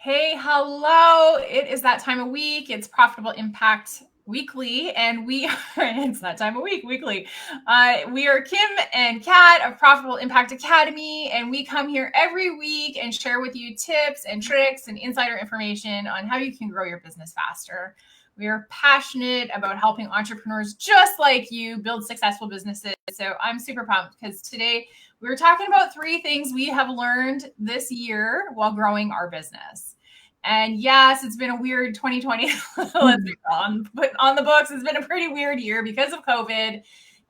Hey, hello. It is that time of week. It's Profitable Impact Weekly, and we are, it's that time of week, weekly. We are Kim and Kat of Profitable Impact Academy, and we come here every week and share with you tips and tricks and insider information on how you can grow your business faster. We are passionate about helping entrepreneurs just like you build successful businesses. So I'm super pumped because today we're talking about 3 things we have learned this year while growing our business. And yes, it's been a weird 2020. Let's be on the books. It's been a pretty weird year because of COVID.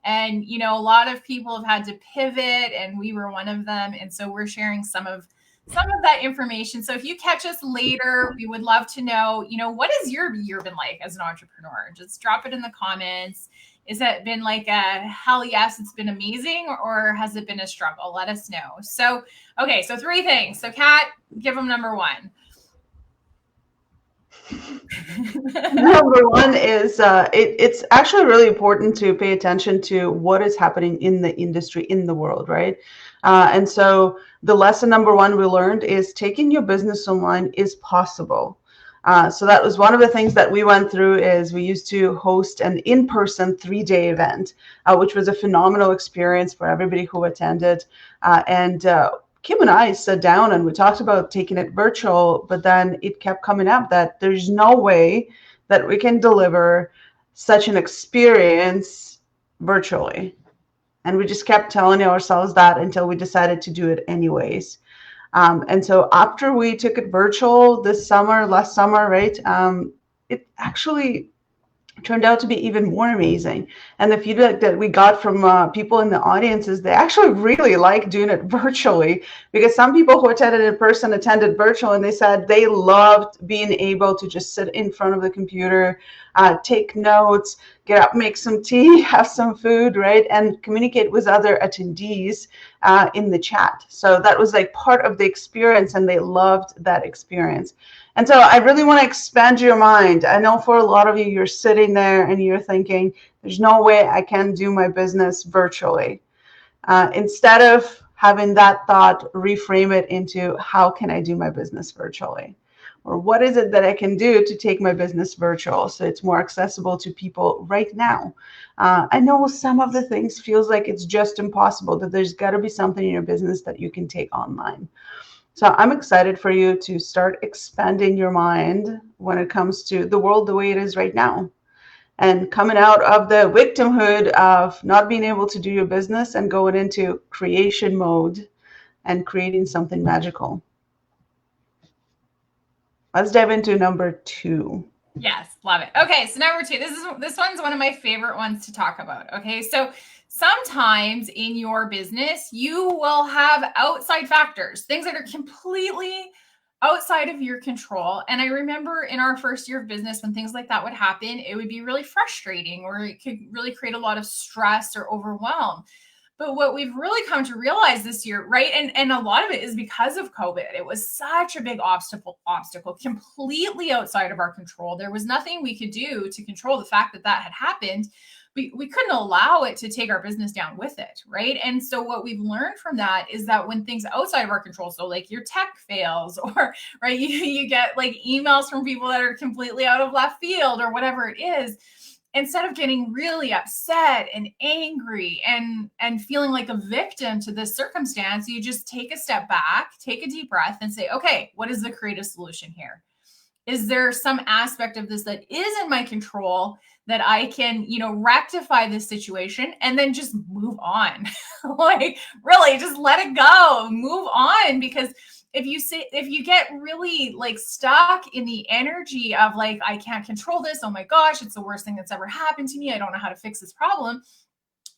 And, you know, a lot of people have had to pivot, and we were one of them. And so we're sharing some of that information. So if you catch us later, we would love to know, you know, what has your year been like as an entrepreneur? Just drop it in the comments. Is it been like a hell yes, it's been amazing, or has it been a struggle? Let us know. So, okay, so 3 things. So Kat, give them number 1. Number one is it's actually really important to pay attention to what is happening in the industry, in the world, right? And so the lesson number 1 we learned is taking your business online is possible. So that was one of the things that we went through. Is we used to host an in-person 3-day event, which was a phenomenal experience for everybody who attended. And Kim and I sat down and we talked about taking it virtual, but then it kept coming up that there's no way that we can deliver such an experience virtually. And we just kept telling ourselves that until we decided to do it anyways. And so after we took it virtual last summer, right, it actually turned out to be even more amazing. And the feedback that we got from people in the audience is they actually really like doing it virtually, because some people who attended in person attended virtual, and they said they loved being able to just sit in front of the computer, take notes, get up, make some tea, have some food, right, and communicate with other attendees in the chat. So that was like part of the experience, and they loved that experience. And so I really want to expand your mind. I know for a lot of you, you're sitting there and you're thinking, there's no way I can do my business virtually. Instead of having that thought, reframe it into, how can I do my business virtually? Or what is it that I can do to take my business virtual so it's more accessible to people right now? I know some of the things feels like it's just impossible, that there's got to be something in your business that you can take online. So I'm excited for you to start expanding your mind when it comes to the world the way it is right now, and coming out of the victimhood of not being able to do your business and going into creation mode and creating something magical. Let's dive into number 2. Yes, love it. Okay, so number 2, this one's one of my favorite ones to talk about. Okay, so sometimes in your business, you will have outside factors, things that are completely outside of your control. And I remember in our first year of business, when things like that would happen, it would be really frustrating, or it could really create a lot of stress or overwhelm. But what we've really come to realize this year, right? And a lot of it is because of COVID. It was such a big obstacle, completely outside of our control. There was nothing we could do to control the fact that that had happened. We couldn't allow it to take our business down with it, right? And so what we've learned from that is that when things outside of our control, so like your tech fails, or right, you get like emails from people that are completely out of left field, or whatever it is, instead of getting really upset and angry and feeling like a victim to this circumstance, you just take a step back, take a deep breath, and say, okay, what is the creative solution here? Is there some aspect of this that is in my control that I can, you know, rectify this situation and then just move on? Like, really, just let it go, move on. Because if you get really like stuck in the energy of like, I can't control this, oh my gosh, it's the worst thing that's ever happened to me, I don't know how to fix this problem,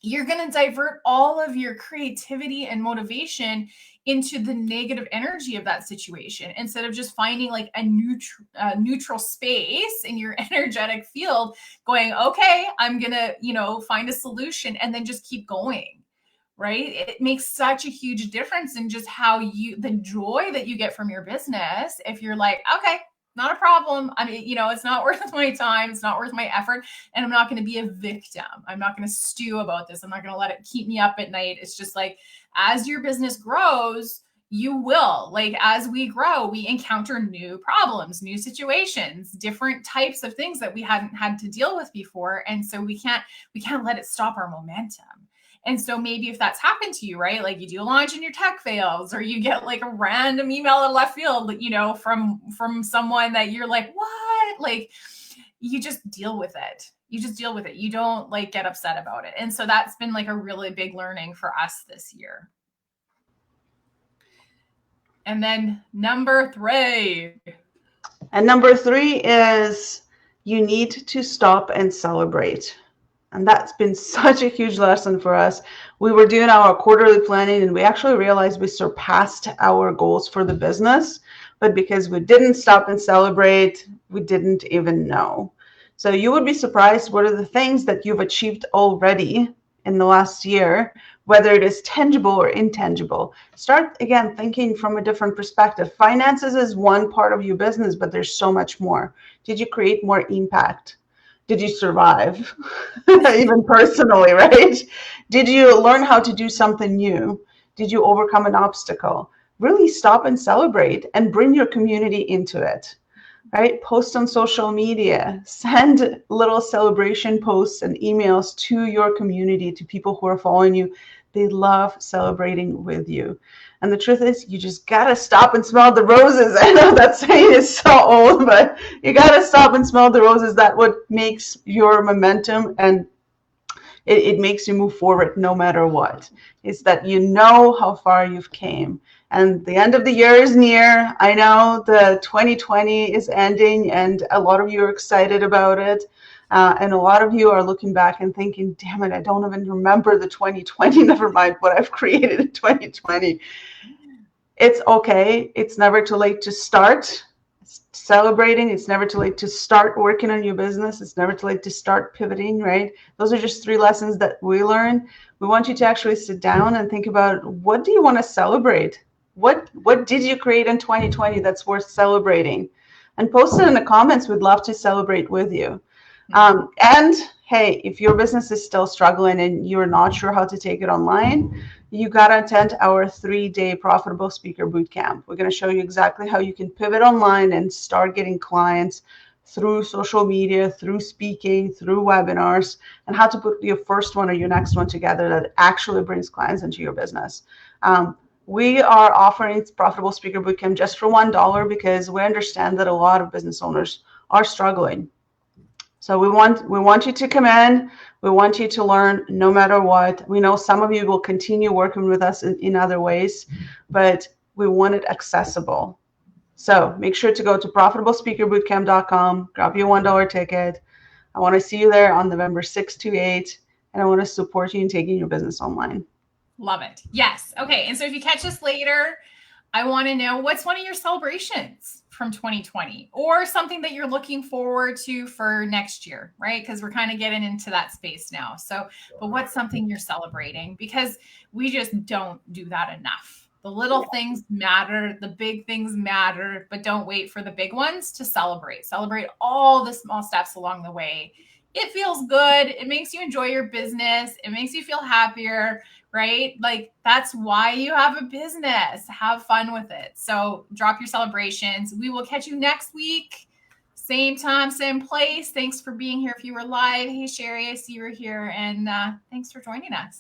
you're going to divert all of your creativity and motivation into the negative energy of that situation, instead of just finding like a neutral space in your energetic field, going, okay, I'm going to, you know, find a solution, and then just keep going. Right? It makes such a huge difference in just how the joy that you get from your business. If you're like, okay, not a problem. I mean, you know, it's not worth my time. It's not worth my effort. And I'm not going to be a victim. I'm not going to stew about this. I'm not going to let it keep me up at night. It's just like, as your business grows, you will, like, as we grow, we encounter new problems, new situations, different types of things that we hadn't had to deal with before. And so we can't let it stop our momentum. And so maybe if that's happened to you, right? Like you do a launch and your tech fails, or you get like a random email in left field, you know, from someone that you're like, what? Like, you just deal with it. You just deal with it. You don't like get upset about it. And so that's been like a really big learning for us this year. And then number 3. And number 3 is you need to stop and celebrate. And that's been such a huge lesson for us. We were doing our quarterly planning and we actually realized we surpassed our goals for the business. But because we didn't stop and celebrate, we didn't even know. So you would be surprised what are the things that you've achieved already in the last year, whether it is tangible or intangible. Start again thinking from a different perspective. Finances is one part of your business, but there's so much more. Did you create more impact? Did you survive? Even personally, right? Did you learn how to do something new? Did you overcome an obstacle? Really stop and celebrate and bring your community into it. Right? Post on social media, send little celebration posts and emails to your community, to people who are following you. They love celebrating with you. And the truth is, you just got to stop and smell the roses. I know that saying is so old, but you got to stop and smell the roses. That's what makes your momentum, and it makes you move forward no matter what. It's that you know how far you've came. And the end of the year is near. I know the 2020 is ending and a lot of you are excited about it. And a lot of you are looking back and thinking, damn it, I don't even remember the 2020, never mind what I've created in 2020. It's okay. It's never too late to start celebrating. It's never too late to start working on your business. It's never too late to start pivoting, right? Those are just 3 lessons that we learned. We want you to actually sit down and think about, what do you want to celebrate? What did you create in 2020 that's worth celebrating? And post it in the comments. We'd love to celebrate with you. And hey, if your business is still struggling and you're not sure how to take it online, you got to attend our 3-day Profitable Speaker Bootcamp. We're going to show you exactly how you can pivot online and start getting clients through social media, through speaking, through webinars, and how to put your first one or your next one together that actually brings clients into your business. We are offering Profitable Speaker Bootcamp just for $1 because we understand that a lot of business owners are struggling. So we want you to come in. We want you to learn no matter what. We know some of you will continue working with us in other ways, but we want it accessible. So make sure to go to profitablespeakerbootcamp.com, grab your $1 ticket. I want to see you there on November 6th to 8th, and I want to support you in taking your business online. Love it. Yes. Okay. And so if you catch us later, I want to know, what's one of your celebrations from 2020 or something that you're looking forward to for next year, right? Because we're kind of getting into that space now. So, but what's something you're celebrating? Because we just don't do that enough. The little things matter, the big things matter, but don't wait for the big ones to celebrate. Celebrate all the small steps along the way. It feels good. It makes you enjoy your business. It makes you feel happier, right? Like, that's why you have a business. Have fun with it. So drop your celebrations. We will catch you next week. Same time, same place. Thanks for being here. If you were live, hey, Sherry, I see you were here. And thanks for joining us.